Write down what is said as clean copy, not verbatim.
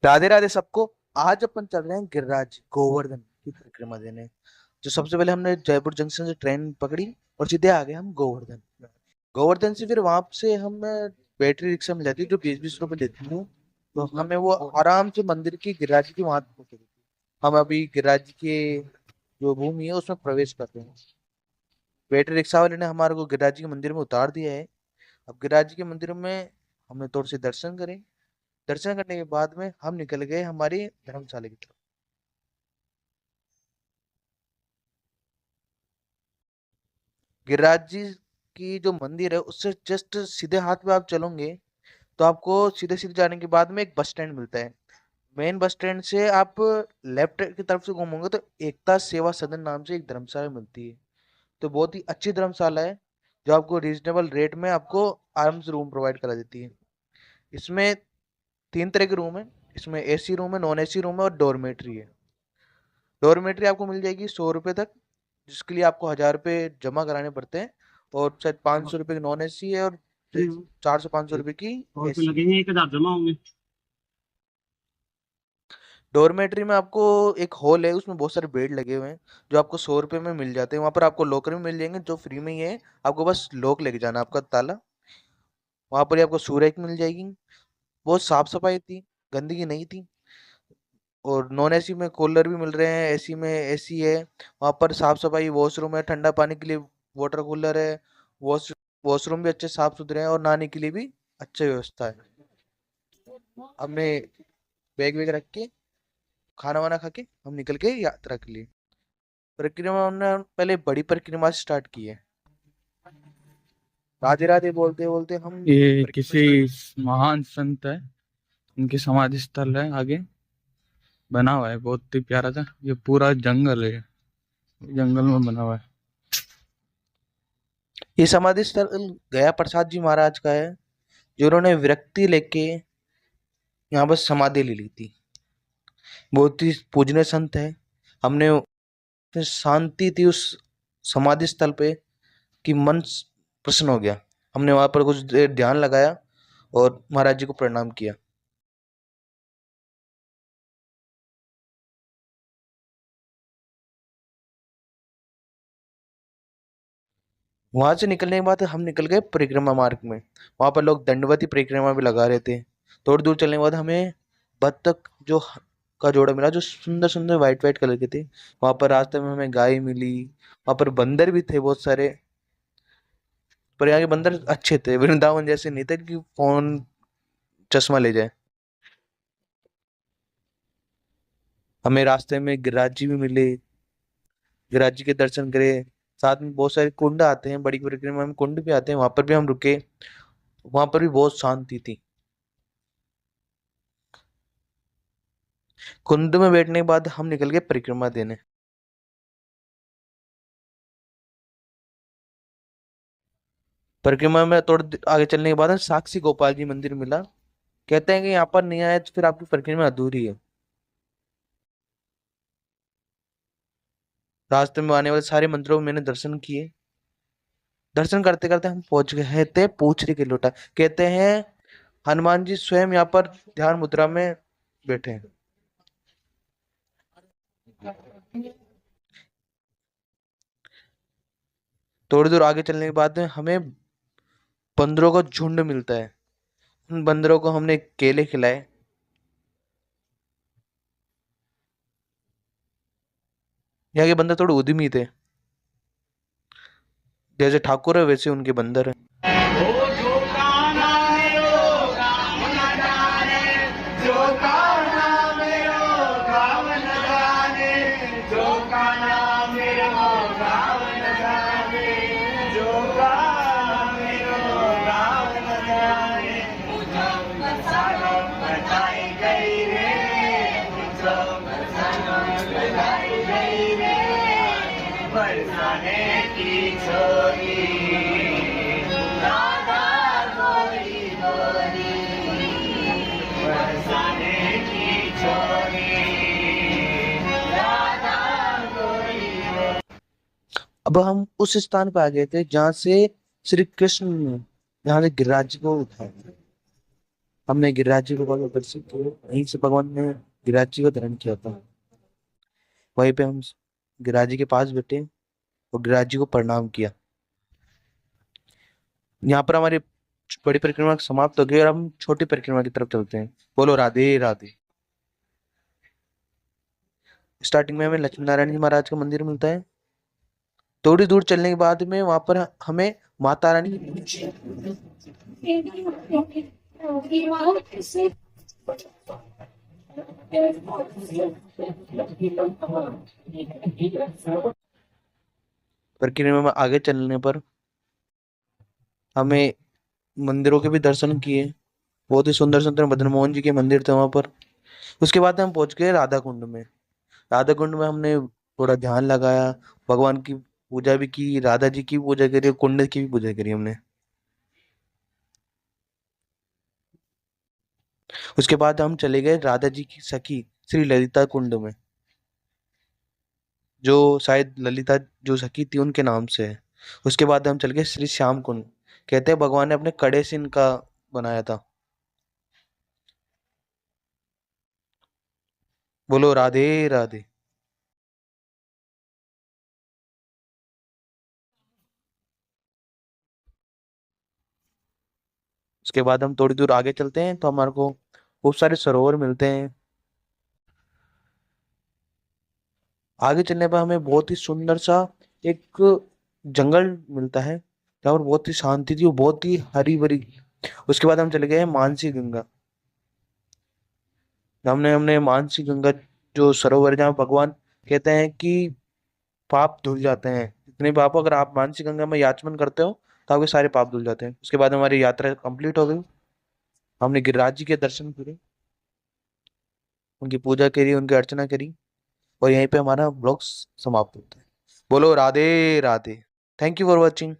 राधे राधे सबको। आज अपन चल रहे हैं गिरिराज गोवर्धन की परिक्रमा देने। जो सबसे पहले हमने जयपुर जंक्शन से ट्रेन पकड़ी और सीधे आ गए हम गोवर्धन। गोवर्धन से फिर वहां से हम बैटरी रिक्शा मिल जाती है जो 20-20 रुपए लेती है। तो हमें वो आराम से मंदिर की गिरिराज की वहां पहुंचा देती है। हम अभी गिरिराज के जो भूमि है उसमें प्रवेश करते हैं। बैटरी रिक्शा वाले ने हमारे को गिरिराज जी के मंदिर में उतार दिया है। अब गिरिराज जी के मंदिर में हमने थोड़े से दर्शन करें। दर्शन करने के बाद में हम निकल गए हमारी धर्मशाला की तरफ। गिरिराज जी की जो मंदिर है उससे जस्ट सीधे हाथ में आप चलोगे तो आपको सीधे सीधे जाने के बाद में एक बस स्टैंड मिलता है। मेन बस स्टैंड से आप लेफ्ट की तरफ से घूमोगे तो एकता सेवा सदन नाम से एक धर्मशाला मिलती है। तो बहुत ही अच्छी धर्मशाला है जो आपको रीजनेबल रेट में आपको आराम से रूम प्रोवाइड करा देती है। इसमें 3 तरह के रूम है। इसमें एसी रूम है, नॉन एसी रूम है और डॉर्मेट्री है। डॉर्मेट्री आपको मिल जाएगी 100 रुपए तक, जिसके लिए आपको 1000 रुपये जमा कराने पड़ते हैं। और शायद 500 रुपये की नॉन एसी है और 400-500 रुपये की और फिर एसी है। लगेंगे 1,000 जमा होंगे। डॉर्मेट्री में आपको एक हॉल है, उसमें बहुत सारे बेड लगे हुए हैं जो आपको 100 रुपये में मिल जाते हैं। वहां पर आपको लॉकर भी मिल जाएंगे जो फ्री में ही है। आपको बस लॉक लेके जाना है, आपका ताला। वहां पर ही आपको सूरज मिल जाएगी। बहुत साफ सफाई थी, गंदगी नहीं थी। और नॉन एसी में कूलर भी मिल रहे हैं, एसी में एसी है। वहां पर साफ सफाई, वॉशरूम है, ठंडा पानी के लिए वाटर कूलर है। वॉश वॉशरूम भी अच्छे साफ सुथरे हैं और नहाने के लिए भी अच्छी व्यवस्था है। हमने बैग वैग रख के खाना वाना खा के हम निकल गए यात्रा के लिए। परिक्रमा हमने पहले बड़ी परिक्रमा से स्टार्ट की है। राधे राधे बोलते बोलते हम ये परिक्रमा किसी स्टार्ट। महान संत है, उनकी समाधि स्थल है, आगे बना हुआ है, बहुत ही प्यारा था। ये पूरा जंगल है, जंगल में बना हुआ है। ये समाधि स्थल गया प्रसाद जी महाराज का है, जो उन्होंने विरक्ति लेके यहाँ पर समाधि ले ली थी। बहुत ही पूजनीय संत है। हमने फिर शांति थी उस समाधि स्थल पे कि मन प्रसन्न हो गया। हमने वहां पर कुछ देर ध्यान लगाया और महाराज जी को प्रणाम किया। वहां से निकलने के बाद हम निकल गए परिक्रमा मार्ग में। वहां पर लोग दंडवती परिक्रमा भी लगा रहे थे। थोड़ी दूर चलने के बाद हमें बत्तख का जोड़ा मिला जो सुंदर सुंदर व्हाइट व्हाइट कलर के थे। वहां पर रास्ते में हमें गाय मिली। वहां पर बंदर भी थे बहुत सारे। पर यहाँ के बंदर अच्छे थे, वृंदावन जैसे नहीं थे कि कौन चश्मा ले जाए। हमें रास्ते में गिरिराज जी भी मिले। गिरिराज जी के दर्शन करे। साथ में बहुत सारे कुंड आते हैं, बड़ी परिक्रमा में कुंड भी आते हैं, वहां पर भी हम रुके। वहां पर भी बहुत शांति थी। कुंड में बैठने के बाद हम निकल गए परिक्रमा देने। परिक्रमा में थोड़ा आगे चलने के बाद हमें साक्षी गोपाल जी मंदिर मिला। कहते हैं कि यहाँ पर नहीं आए तो फिर आपकी परिक्रमा अधूरी है। रास्ते में आने वाले सारे मंदिरों में मैंने दर्शन किए। दर्शन करते करते हम पहुंच गए थे पूछरी के लोटा। कहते हैं हनुमान जी स्वयं यहाँ पर ध्यान मुद्रा में बैठे हैं। थोड़ी दूर आगे चलने के बाद में हमें बंदरों का झुंड मिलता है। उन बंदरों को हमने केले खिलाए। यहाँ के बंदर थोड़े उद्यमी थे, जैसे ठाकुर है वैसे उनके बंदर है। अब हम उस स्थान पर आ गए थे जहां से श्री कृष्ण ने जहां से गिरिराज जी को उठाया। हमने गिरिराज जी को भगवान दर्शन किए, वहीं से भगवान ने गिरिराज जी को धारण किया था। वहीं पे हम गिरिराज जी के पास बैठे और गिरिराज जी को प्रणाम किया। यहाँ पर हमारी बड़ी परिक्रमा समाप्त हो गई और हम छोटी परिक्रमा की तरफ चलते हैं। बोलो राधे राधे। स्टार्टिंग में हमें लक्ष्मी नारायण जी महाराज का मंदिर मिलता है। थोड़ी दूर चलने के बाद में वहां पर हमें माता रानी की परिक्रमा में आगे चलने पर हमें मंदिरों के भी दर्शन किए। बहुत ही सुंदर सुंदर मदन मोहन जी के मंदिर थे वहां पर। उसके बाद हम पहुंच गए राधा कुंड में। राधा कुंड में हमने थोड़ा ध्यान लगाया, भगवान की पूजा भी की, राधा जी की पूजा करी, कुंड की भी पूजा करी हमने। उसके बाद हम चले गए राधा जी की सखी श्री ललिता कुंड में, जो शायद ललिता जो सखी थी उनके नाम से है। उसके बाद हम चल गए श्री श्याम कुंड। कहते हैं भगवान ने अपने कड़े से इनका बनाया था। बोलो राधे राधे। उसके बाद हम थोड़ी दूर आगे चलते हैं तो हमारे को खूब सारे सरोवर मिलते हैं। आगे चलने पर हमें बहुत ही सुंदर सा एक जंगल मिलता है जहाँ पर बहुत ही शांति थी और बहुत ही हरी भरी। उसके बाद हम चले गए मानसी गंगा। हमने हमने मानसी गंगा जो सरोवर है जहाँ भगवान कहते हैं कि पाप धुल जाते हैं, जितने पाप अगर आप मानसी गंगा में याचमन करते हो तो आपके सारे पाप धुल जाते हैं। उसके बाद हमारी यात्रा कंप्लीट हो गई। हमने गिरिराज जी के दर्शन किए, उनकी पूजा करी, उनकी अर्चना करी और यहीं पे हमारा ब्लॉग समाप्त होता है। बोलो Radhe Radhe. Thank you for watching.